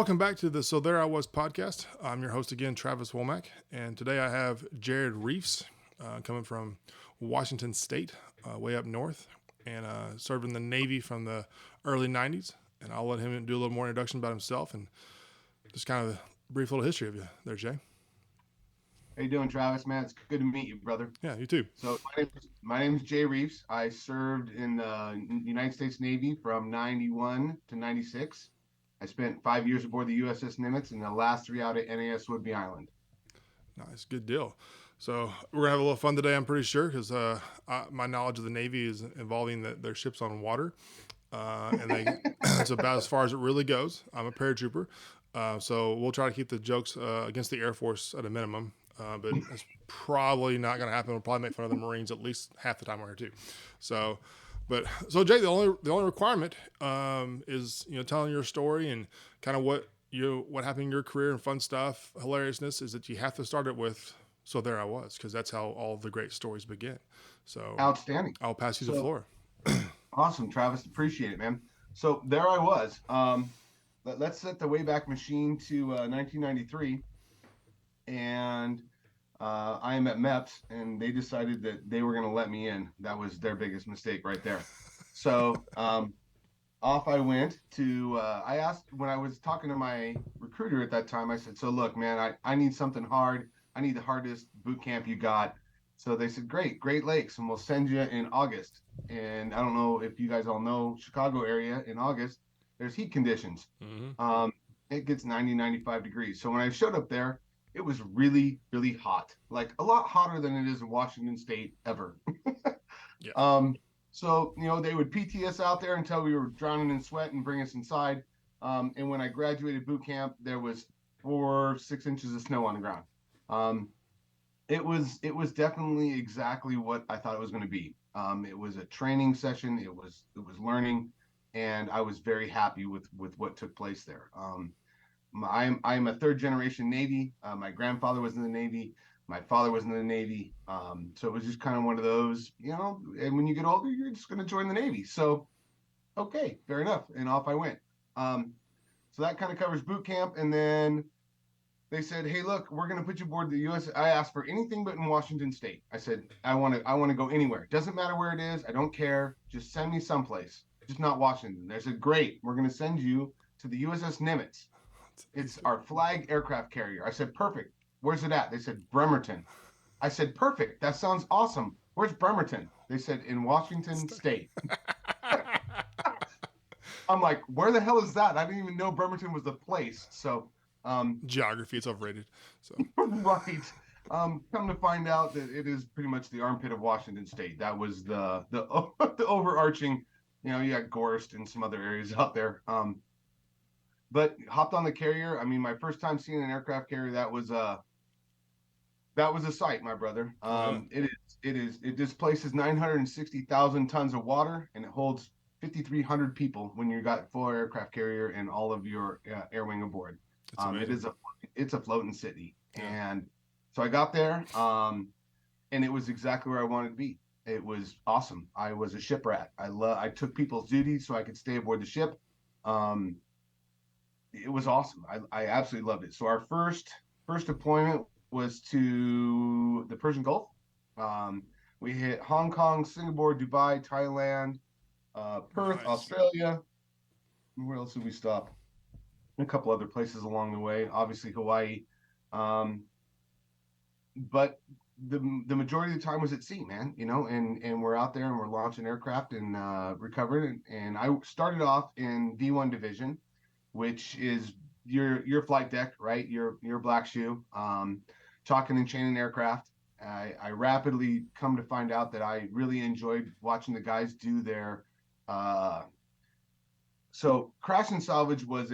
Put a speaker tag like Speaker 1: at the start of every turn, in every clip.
Speaker 1: Welcome back to the So There I Was podcast. I'm your host again, Travis Womack, and today I have Jared Reafs coming from Washington State, way up north, and served in the Navy from the early 90s. And I'll let him do a little more introduction about himself and just kind of a brief little history of you there, Jay.
Speaker 2: How you doing, Travis? Man, it's good to meet you, brother.
Speaker 1: Yeah, you too.
Speaker 2: So my name's Jay Reafs. I served in the United States Navy from 91 to 96. I spent 5 years aboard the USS Nimitz and the last three out at NAS Whidbey Island.
Speaker 1: Nice, good deal. So we're gonna have a little fun today, I'm pretty sure, because my knowledge of the Navy is involving their ships on water, and it's about as far as it really goes. I'm a paratrooper, so we'll try to keep the jokes against the Air Force at a minimum. But it's probably not going to happen. We'll probably make fun of the Marines at least half the time we're here too. So Jay, the only requirement is telling your story and kind of what happened in your career and fun stuff, hilariousness, is that you have to start it with "So there I was," because that's how all the great stories begin. So
Speaker 2: Outstanding.
Speaker 1: I'll pass you the floor.
Speaker 2: Awesome, Travis. Appreciate it, man. So there I was. Let's set the Wayback Machine to 1993, and I am at MEPS, and they decided that they were going to let me in. That was their biggest mistake right there. So off I went to, I asked when I was talking to my recruiter at that time, I said, so look, man, I need something hard. I need the hardest boot camp you got. So they said, Great Lakes, and we'll send you in August. And I don't know if you guys all know Chicago area in August, there's heat conditions. Mm-hmm. It gets 90, 95 degrees. So when I showed up there, it was really, really hot, like a lot hotter than it is in Washington State ever. Yeah. So, they would PT us out there until we were drowning in sweat and bring us inside. And when I graduated boot camp, there was 4-6 inches of snow on the ground. It was definitely exactly what I thought it was going to be. It was a training session. It was learning, and I was very happy with what took place there. I'm a third generation Navy. My grandfather was in the Navy. My father was in the Navy. So it was just kind of one of those, and when you get older, you're just going to join the Navy. So, okay, fair enough. And off I went. So that kind of covers boot camp. And then they said, hey, look, we're going to put you aboard the US. I asked for anything but in Washington State. I said, I want to go anywhere. Doesn't matter where it is. I don't care. Just send me someplace, just not Washington. They said, great. We're going to send you to the USS Nimitz. It's our flag aircraft carrier. I said, perfect. Where's it at? They said, Bremerton. I said, perfect. That sounds awesome. Where's Bremerton? They said, in Washington State. I'm like, where the hell is that? I didn't even know Bremerton was the place. So
Speaker 1: geography, it's overrated. So
Speaker 2: right. Come to find out that it is pretty much the armpit of Washington State. That was the overarching, you got Gorst and some other areas out there. But hopped on the carrier. I mean, my first time seeing an aircraft carrier, that was a sight, my brother. It displaces 960,000 tons of water, and it holds 5,300 people when you got full aircraft carrier and all of your air wing aboard. It's a floating city, and so I got there, and it was exactly where I wanted to be. It was awesome. I was a ship rat. I took people's duties so I could stay aboard the ship. It was awesome. I absolutely loved it. So our first deployment was to the Persian Gulf. We hit Hong Kong, Singapore, Dubai, Thailand, Perth, nice. Australia. Where else did we stop? A couple other places along the way. Obviously Hawaii. But the majority of the time was at sea, man. And we're out there and we're launching aircraft and recovering. And I started off in D1 division, which is your flight deck, right? Your black shoe, chalking and chaining aircraft. I rapidly come to find out that I really enjoyed watching the guys do their. So crash and salvage was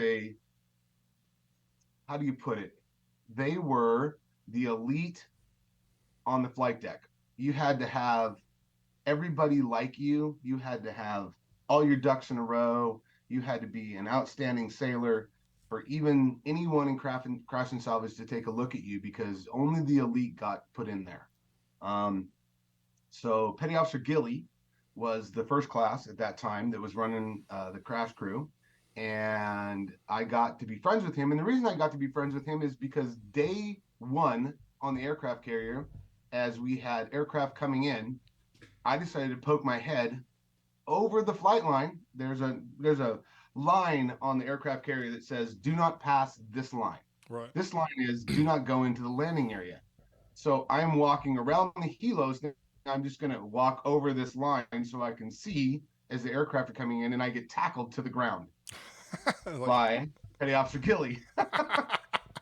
Speaker 2: how do you put it? They were the elite on the flight deck. You had to have everybody like you. You had to have all your ducks in a row. You had to be an outstanding sailor for even anyone in crash and salvage to take a look at you, because only the elite got put in there. So Petty Officer Gilly was the first class at that time that was running the crash crew. and I got to be friends with him. And the reason I got to be friends with him is because day one on the aircraft carrier, as we had aircraft coming in, I decided to poke my head over the flight line. There's a line on the aircraft carrier that says, "Do not pass this line."
Speaker 1: Right.
Speaker 2: This line is, "Do not go into the landing area." So I'm walking around the helos. I'm just going to walk over this line so I can see as the aircraft are coming in, and I get tackled to the ground by Petty Officer Gilly.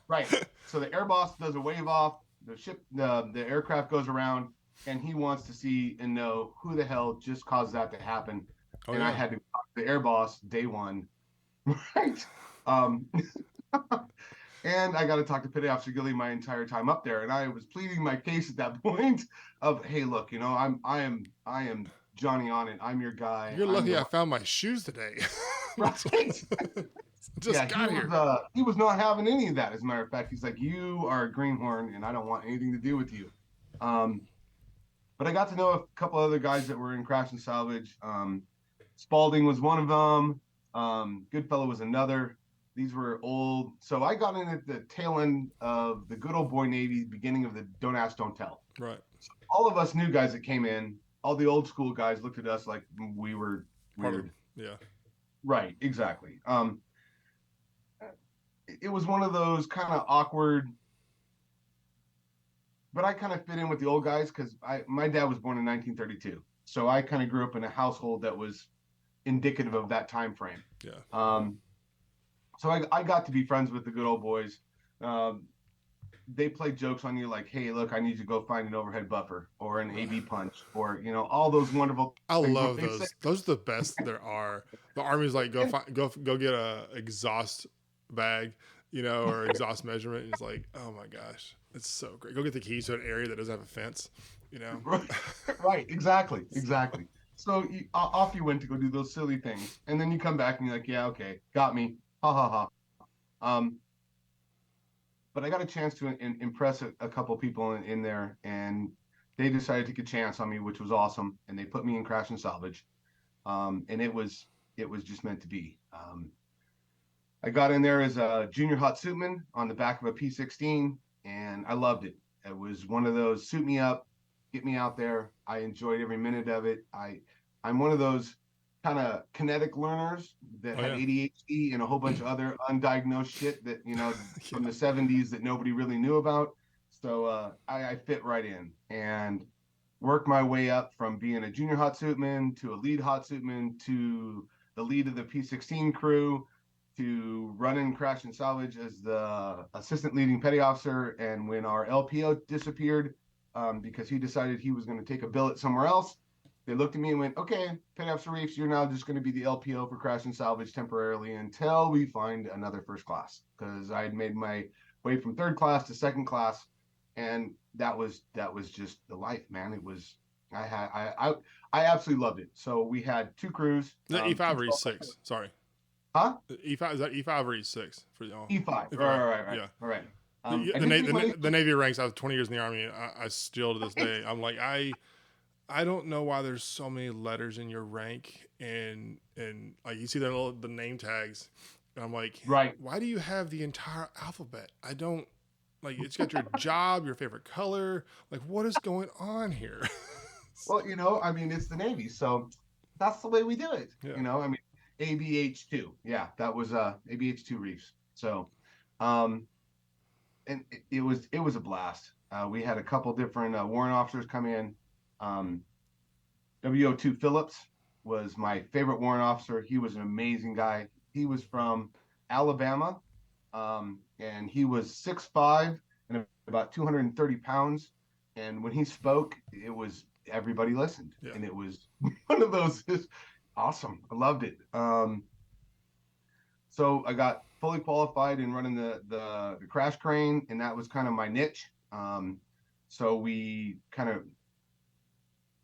Speaker 2: Right. So the air boss does a wave off. The aircraft goes around, and he wants to see and know who the hell just caused that to happen. I had to talk to the air boss day one. Right. And I got to talk to Petty Officer Gilly my entire time up there, and I was pleading my case at that point of, hey, look, I am Johnny on it. I'm your guy.
Speaker 1: You're lucky I found my shoes today.
Speaker 2: Right.
Speaker 1: Just got here.
Speaker 2: He was not having any of that. As a matter of fact, he's like, "You are a greenhorn, and I don't want anything to do with you." But I got to know a couple other guys that were in crash and salvage. Spalding was one of them. Goodfellow was another. These were old. So I got in at the tail end of the good old boy Navy, beginning of the Don't Ask, Don't Tell.
Speaker 1: Right.
Speaker 2: So all of us new guys that came in, all the old school guys looked at us like we were weird.
Speaker 1: Yeah.
Speaker 2: Right. Exactly. It was one of those kind of awkward, but I kind of fit in with the old guys because my dad was born in 1932. So I kind of grew up in a household that was indicative of that time frame.
Speaker 1: Yeah.
Speaker 2: So I got to be friends with the good old boys. They played jokes on you like, "Hey, look, I need you to go find an overhead buffer or an AB punch," or all those wonderful
Speaker 1: I
Speaker 2: things.
Speaker 1: love those. Those are the best there are. The Army's like, go get a exhaust bag, or exhaust measurement. And it's like, oh my gosh, it's so great. Go get the keys to an area that doesn't have a fence.
Speaker 2: Right. Exactly. So off you went to go do those silly things, and then you come back and you're like, "Yeah, okay, got me, ha ha ha." But I got a chance to impress a couple people in there, and they decided to take a chance on me, which was awesome. And they put me in crash and salvage, and it was just meant to be. I got in there as a junior hot suitman on the back of a P-16, and I loved it. It was one of those suit me up, get me out there. I enjoyed every minute of it. I'm one of those kind of kinetic learners that had ADHD and a whole bunch of other undiagnosed shit that, from the 70s that nobody really knew about. So I fit right in and worked my way up from being a junior hot suitman to a lead hot suitman to the lead of the P-16 crew to running crash and salvage as the assistant leading petty officer. And when our LPO disappeared, because he decided he was going to take a billet somewhere else, they looked at me and went, "Okay, Petty Officer Reafs, you're now just going to be the LPO for crash and salvage temporarily until we find another first class." Because I had made my way from third class to second class, and that was just the life, man. It was I absolutely loved it. So we had two crews.
Speaker 1: Is that E5 or E6? Sorry.
Speaker 2: Huh?
Speaker 1: E5 is that E5 or E6 for y'all?
Speaker 2: E5. Right. Yeah. All right.
Speaker 1: The Navy ranks. I was 20 years in the Army. I still to this day, I'm like, I don't know why there's so many letters in your rank, and like you see the name tags, and I'm like,
Speaker 2: right,
Speaker 1: why do you have the entire alphabet? I don't like. It's got your job, your favorite color. Like, what is going on here?
Speaker 2: Well, it's the Navy, so that's the way we do it. Yeah. ABH2. Yeah, that was ABH2 Reefs. So, and it was a blast. We had a couple different warrant officers come in. WO2 Phillips was my favorite warrant officer. He was an amazing guy. He was from Alabama, and he was 6'5" and about 230 pounds. And when he spoke, everybody listened. Yeah. And it was one of those awesome. I loved it. So I got fully qualified in running the crash crane, and that was kind of my niche. So we kind of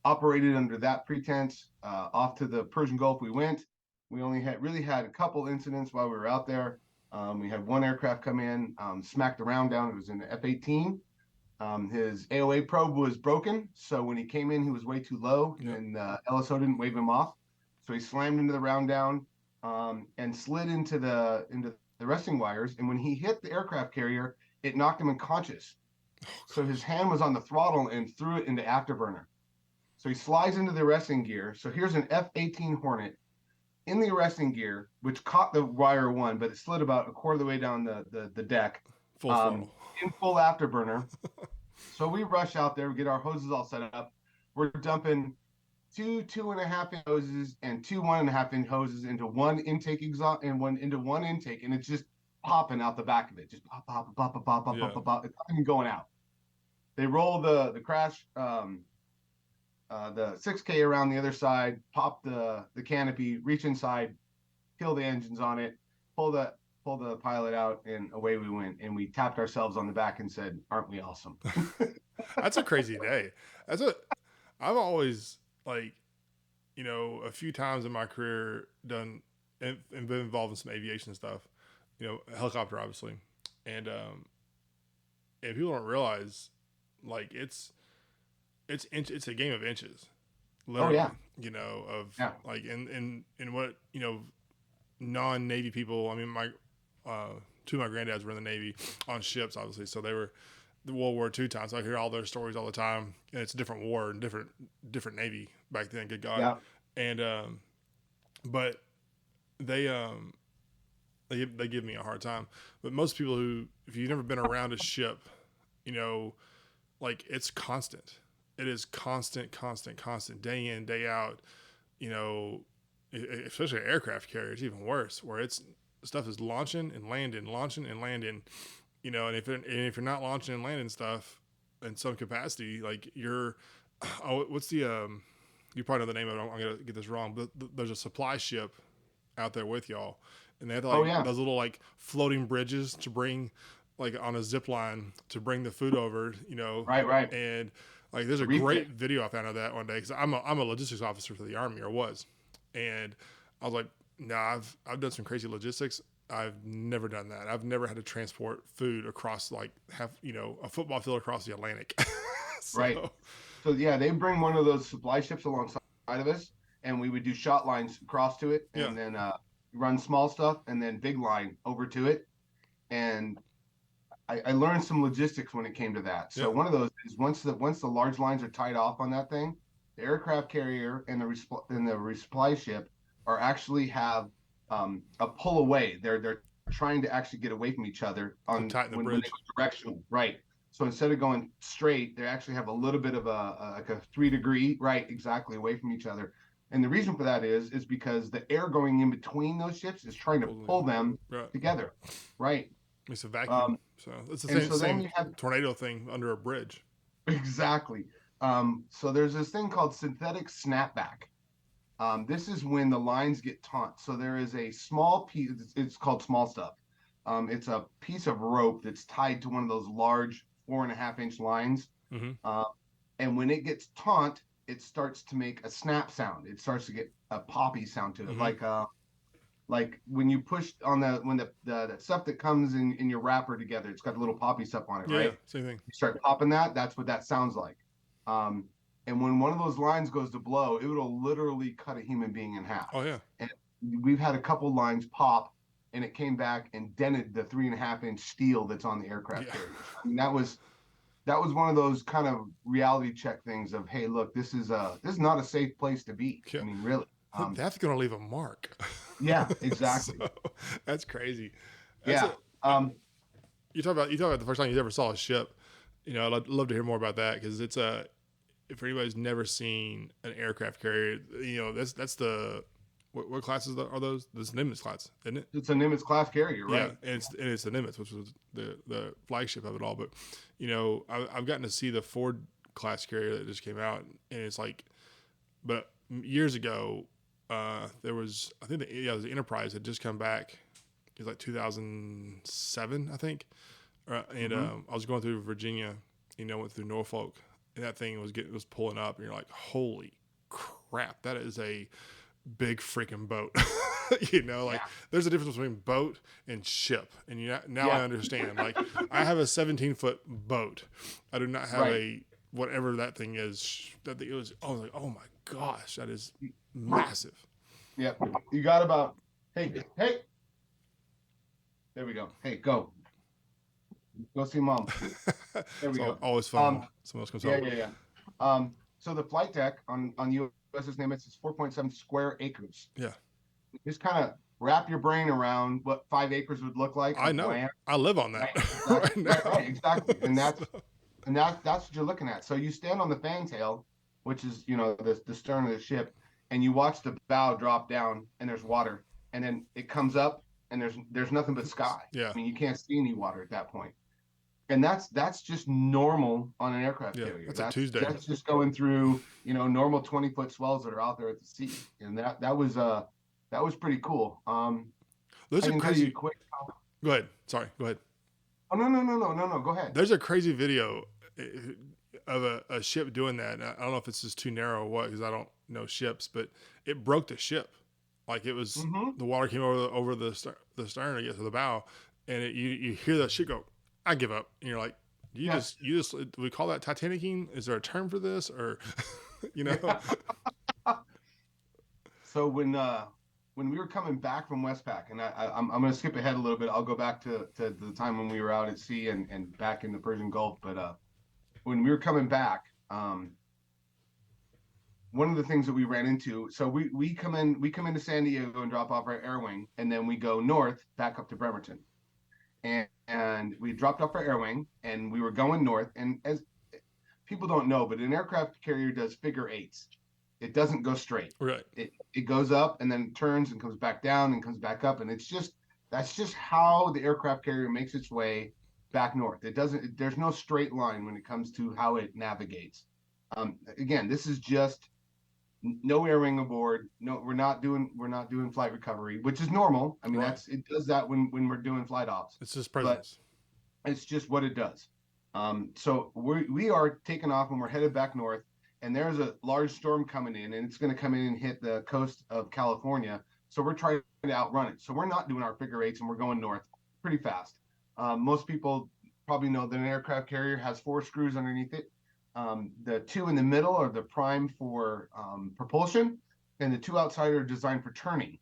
Speaker 2: operated under that pretense. Off to the Persian Gulf we went. We only had a couple incidents while we were out there. We had one aircraft come in, smacked the round down. It was an F-18. His AOA probe was broken, so when he came in, he was way too low, and LSO didn't wave him off. So he slammed into the round down. and slid into the resting wires. And when he hit the aircraft carrier, it knocked him unconscious. So his hand was on the throttle and threw it into afterburner. So he slides into the arresting gear. So here's an F-18 Hornet in the arresting gear, which caught the wire one, but it slid about a quarter of the way down the deck.
Speaker 1: Full throttle.
Speaker 2: In full afterburner. So we rush out there, we get our hoses all set up. We're dumping two 2.5-inch hoses and two 1.5-inch hoses into one intake exhaust and one into one intake, and it's just popping out the back of it, just pop, pop, pop, pop, pop, pop, pop, pop, pop. It's not even going out. They roll the crash, the 6K around the other side, pop the canopy, reach inside, kill the engines on it, pull the pilot out, and away we went. And we tapped ourselves on the back and said, "Aren't we awesome?"
Speaker 1: That's a crazy day. I've always, like, you know, a few times in my career done and been involved in some aviation stuff, you know, helicopter obviously, and people don't realize, like, it's a game of inches, literally.
Speaker 2: Oh, yeah.
Speaker 1: You know, like in what, you know, non-Navy people. I mean, two of my granddads were in the Navy on ships, obviously, so they were the World War II times. So I hear all their stories all the time, and it's a different war and different Navy back then. Good God.
Speaker 2: Yeah.
Speaker 1: And but they give me a hard time. But most people who, if you've never been around a ship, you know, like, it's constant. It is constant, day in, day out. You know, especially an aircraft carrier, it's even worse, where stuff is launching and landing, you know, and if you're not launching and landing stuff in some capacity, like what's the you probably know the name of it. I'm gonna get this wrong, but there's a supply ship out there with y'all, and they have those little, like, floating bridges to bring, like, on a zip line to bring the food over, you know.
Speaker 2: Right.
Speaker 1: And, like, there's a great video I found of that one day, because I'm a logistics officer for the Army, or was, and I was like, I've done some crazy logistics. I've never done that. I've never had to transport food across, like, a football field across the Atlantic.
Speaker 2: Right. So yeah, they bring one of those supply ships alongside of us, and we would do shot lines across to it, and then run small stuff, and then big line over to it. And I learned some logistics when it came to that. So one of those is once the large lines are tied off on that thing, the aircraft carrier and the resupply ship have a pull away. They're trying to actually get away from each other when they go directional, right? So instead of going straight, they actually have a little bit of a 3-degree, right, exactly, away from each other. And the reason for that is because the air going in between those ships is trying to pull them together, right?
Speaker 1: It's a vacuum. So it's the same tornado thing under a bridge.
Speaker 2: Exactly. So there's this thing called synthetic snapback. This is when the lines get taut. So there is a small piece, it's called small stuff. It's a piece of rope that's tied to one of those large 4.5-inch lines.
Speaker 1: Mm-hmm.
Speaker 2: And when it gets taut, it starts to make a snap sound. It starts to get a poppy sound to it. Mm-hmm. Like when you push on the stuff that comes in your wrapper together, it's got a little poppy stuff on it, right?
Speaker 1: Yeah, same thing.
Speaker 2: You start popping that's what that sounds like. And when one of those lines goes to blow, it will literally cut a human being in half.
Speaker 1: Oh, yeah.
Speaker 2: And we've had a couple lines pop, and it came back and dented the 3.5-inch steel that's on the aircraft carrier. I mean, that was one of those kind of reality check things of, hey, look, this is not a safe place to be. Yeah. I mean, really.
Speaker 1: That's going to leave a mark.
Speaker 2: Yeah, exactly.
Speaker 1: So, that's crazy.
Speaker 2: You talk
Speaker 1: about the first time you ever saw a ship. You know, I'd love to hear more about that, because it's if anybody's never seen an aircraft carrier, you know, that's the what classes are those? This Nimitz class, isn't it?
Speaker 2: It's a Nimitz class carrier, right?
Speaker 1: Yeah, and it's the Nimitz, which was the flagship of it all. But, you know, I've gotten to see the Ford class carrier that just came out, and it's like, but years ago, there was, I think the Enterprise had just come back. It was like 2007, I think. And I was going through Virginia, you know, went through Norfolk, and that thing was pulling up, and you're like, holy crap, that is a big freaking boat. You know, like, there's a difference between boat and ship, and I understand. Like, I have a 17-foot boat. I do not have a whatever that thing is. That it was. I was like, oh my gosh, that is massive.
Speaker 2: Yeah, you got about Hey. There we go. Hey, go. Go see mom. There we
Speaker 1: It's
Speaker 2: go.
Speaker 1: always fun when someone else comes home.
Speaker 2: Yeah. So the flight deck on USS Nimitz is 4.7 square acres.
Speaker 1: Yeah.
Speaker 2: Just kind of wrap your brain around what 5 acres would look like
Speaker 1: I
Speaker 2: of
Speaker 1: know.
Speaker 2: land.
Speaker 1: I live on that right now.
Speaker 2: Right, exactly. And that's what you're looking at. So you stand on the fantail, which is the stern of the ship, and you watch the bow drop down, and there's water, and then it comes up, and there's nothing but sky.
Speaker 1: Yeah.
Speaker 2: I mean, you can't see any water at that point. And that's just normal on an aircraft carrier.
Speaker 1: That's a Tuesday.
Speaker 2: That's just going through normal 20-foot swells that are out there at the sea, and that was pretty cool.
Speaker 1: Those
Speaker 2: I
Speaker 1: are
Speaker 2: can tell
Speaker 1: crazy.
Speaker 2: you quick.
Speaker 1: Go ahead. Sorry. Go ahead.
Speaker 2: Oh no. Go ahead.
Speaker 1: There's a crazy video of a ship doing that. I don't know if it's just too narrow or what, because I don't know ships, but it broke the ship. Like it was the water came over the stern, I guess, or the bow, and you hear that shit go. I give up. And you're like, you just we call that Titanicing? Is there a term for this, or
Speaker 2: So when we were coming back from Westpac, and I'm going to skip ahead a little bit. I'll go back to the time when we were out at sea and back in the Persian Gulf. But when we were coming back, one of the things that we ran into, so we come into San Diego and drop off our air wing, and then we go north back up to Bremerton. And we dropped off our air wing, and we were going north. And as people don't know, but an aircraft carrier does figure eights. It doesn't go straight.
Speaker 1: Right.
Speaker 2: It goes up and then turns and comes back down and comes back up. And that's just how the aircraft carrier makes its way back north. There's no straight line when it comes to how it navigates. Again, this is just no air wing aboard. No, we're not doing flight recovery, which is normal. I mean, it does that when we're doing flight ops.
Speaker 1: It's just presence.
Speaker 2: But it's just what it does. So we are taking off and we're headed back north, and there's a large storm coming in, and it's going to come in and hit the coast of California. So we're trying to outrun it. So we're not doing our figure eights, and we're going north pretty fast. Most people probably know that an aircraft carrier has 4 screws underneath it. The 2 in the middle are the prime for propulsion, and the 2 outside are designed for turning.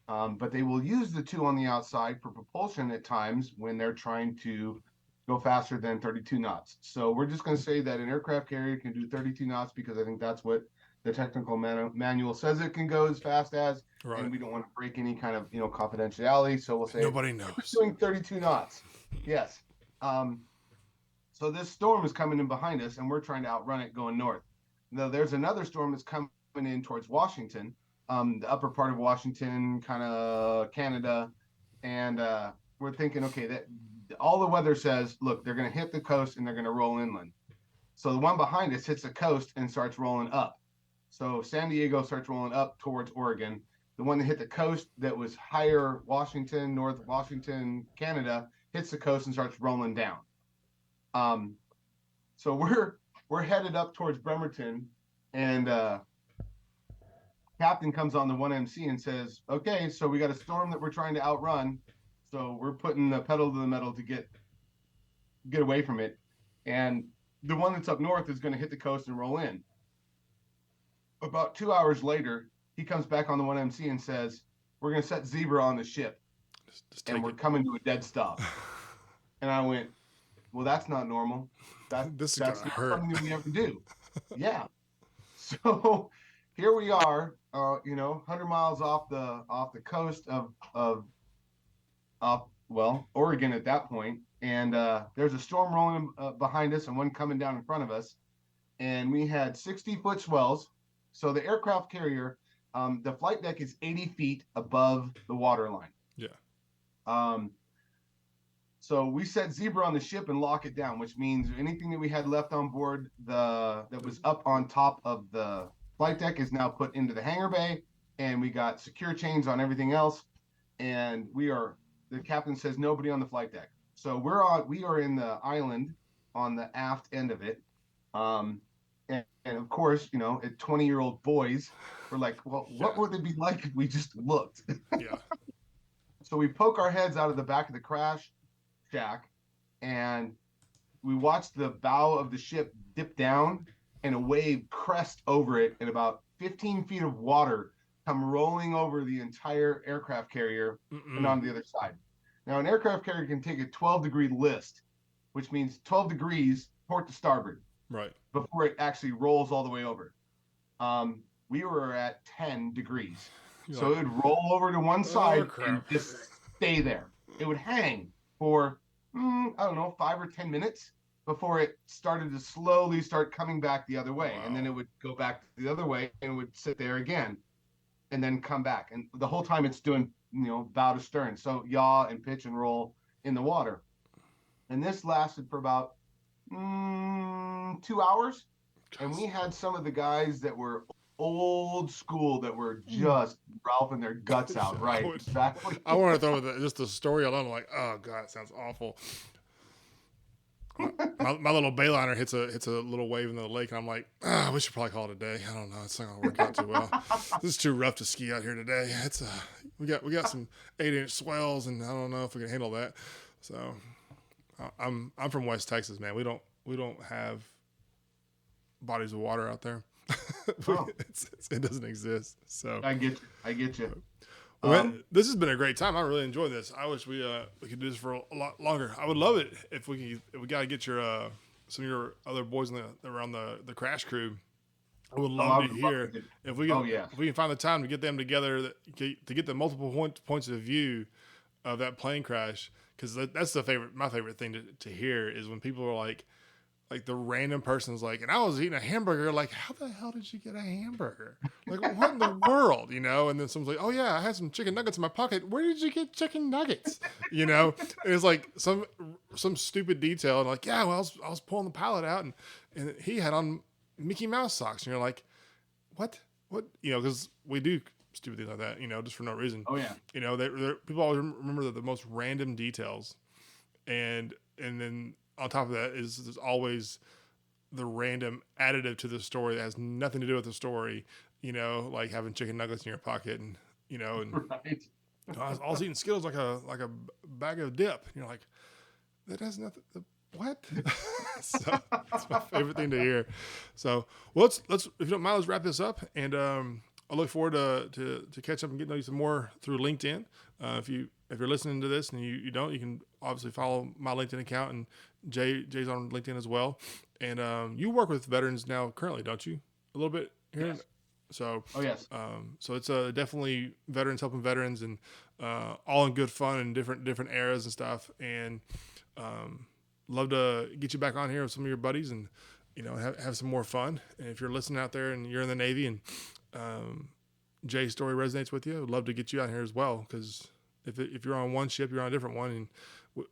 Speaker 2: But they will use the 2 on the outside for propulsion at times when they're trying to go faster than 32 knots. So we're just going to say that an aircraft carrier can do 32 knots because I think that's what the technical manual says it can go as fast as, and we don't want to break any kind of confidentiality. So we'll say
Speaker 1: nobody knows.
Speaker 2: Doing 32 knots. Yes. So this storm is coming in behind us, and we're trying to outrun it going north. Now, there's another storm that's coming in towards Washington, the upper part of Washington, kind of Canada, and we're thinking, okay, that all the weather says, look, they're going to hit the coast and they're going to roll inland. So the one behind us hits the coast and starts rolling up. So San Diego starts rolling up towards Oregon. The one that hit the coast that was higher Washington, North Washington, Canada, hits the coast and starts rolling down. So we're headed up towards Bremerton, and captain comes on the 1MC and says, okay, so we got a storm that we're trying to outrun. So we're putting the pedal to the metal to get away from it. And the one that's up north is going to hit the coast and roll in. About 2 hours later, he comes back on the 1MC and says, we're going to set zebra on the ship. And we're coming to a dead stop. And I went, well, that's not normal. That's not something that we ever do. Yeah. So here we are, 100 miles off the coast of Oregon at that point, and there's a storm rolling behind us and one coming down in front of us, and we had 60-foot swells. So the aircraft carrier, the flight deck is 80 feet above the water line.
Speaker 1: Yeah.
Speaker 2: So we set zebra on the ship and lock it down, which means anything that we had left on board that was up on top of the flight deck is now put into the hangar bay, and we got secure chains on everything else, and the captain says nobody on the flight deck. So we are in the island on the aft end of it. And of course, at 20-year-old boys, we're like, well, what would it be like if we just looked?
Speaker 1: Yeah.
Speaker 2: So we poke our heads out of the back of the crash shack, and we watch the bow of the ship dip down and a wave crest over it, and about 15 feet of water come rolling over the entire aircraft carrier and on the other side. Now, an aircraft carrier can take a 12-degree list, which means 12 degrees port to starboard,
Speaker 1: right,
Speaker 2: before it actually rolls all the way over. We were at 10 degrees. So it would roll over to one side and just stay there. It would hang for, I don't know, 5 or 10 minutes before it started to slowly start coming back the other way.
Speaker 1: Wow.
Speaker 2: And then it would go back the other way and it would sit there again and then come back. And the whole time it's doing, bow to stern. So yaw and pitch and roll in the water. And this lasted for about 2 hours. And we had some of the guys that were old school that were just ralphing their guts out. Right. Exactly.
Speaker 1: I want to throw just the story alone. I'm like, oh God, it sounds awful. My little bayliner hits a little wave in the lake, and I'm like, we should probably call it a day. I don't know, it's not gonna work out too well. This is too rough to ski out here today. It's we got some 8-inch swells, and I don't know if we can handle that. So I'm from West Texas, man. We don't have bodies of water out there. It doesn't exist. So
Speaker 2: I get you.
Speaker 1: Well, this has been a great time. I really enjoyed this. I wish we could do this for a lot longer. I would love it if we got to get your some of your other boys around the crash crew. I would love to hear if we can find the time to get them together to get the multiple points of view of that plane crash, because that's my favorite thing to hear is when people are like the random person's like, and I was eating a hamburger, like, how the hell did you get a hamburger? Like, what in the world, And then someone's like, oh yeah, I had some chicken nuggets in my pocket. Where did you get chicken nuggets? And it's like some stupid detail, and like, yeah, well, I was pulling the pallet out, and he had on Mickey Mouse socks, and you're like, what? Because we do stupid things like that, just for no reason.
Speaker 2: Oh yeah.
Speaker 1: People always remember the most random details, and then on top of that there's always the random additive to the story that has nothing to do with the story, like having chicken nuggets in your pocket, and
Speaker 2: right.
Speaker 1: I was eating Skittles like a bag of dip, and you're like, that has nothing. What? So that's my favorite thing to hear. So let's if you don't mind, let's wrap this up, and I look forward to catch up and get to know you some more through LinkedIn. If you're listening to this and you don't, you can obviously follow my LinkedIn account, and Jay's on LinkedIn as well. And you work with veterans now currently, don't you? A little bit here.
Speaker 2: Yes.
Speaker 1: So
Speaker 2: yes.
Speaker 1: So it's definitely veterans helping veterans, and all in good fun and different eras and stuff. And love to get you back on here with some of your buddies, and have some more fun. And if you're listening out there and you're in the Navy and Jay's story resonates with you, I'd love to get you out here as well, because if you're on one ship, you're on a different one, and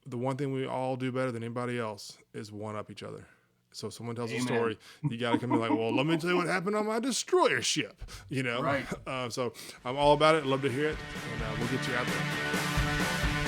Speaker 1: the one thing we all do better than anybody else is one up each other. So if someone tells a story, you got to come in like, well, let me tell you what happened on my destroyer ship,
Speaker 2: Right.
Speaker 1: So I'm all about it. I'd love to hear it, and we'll get you out there.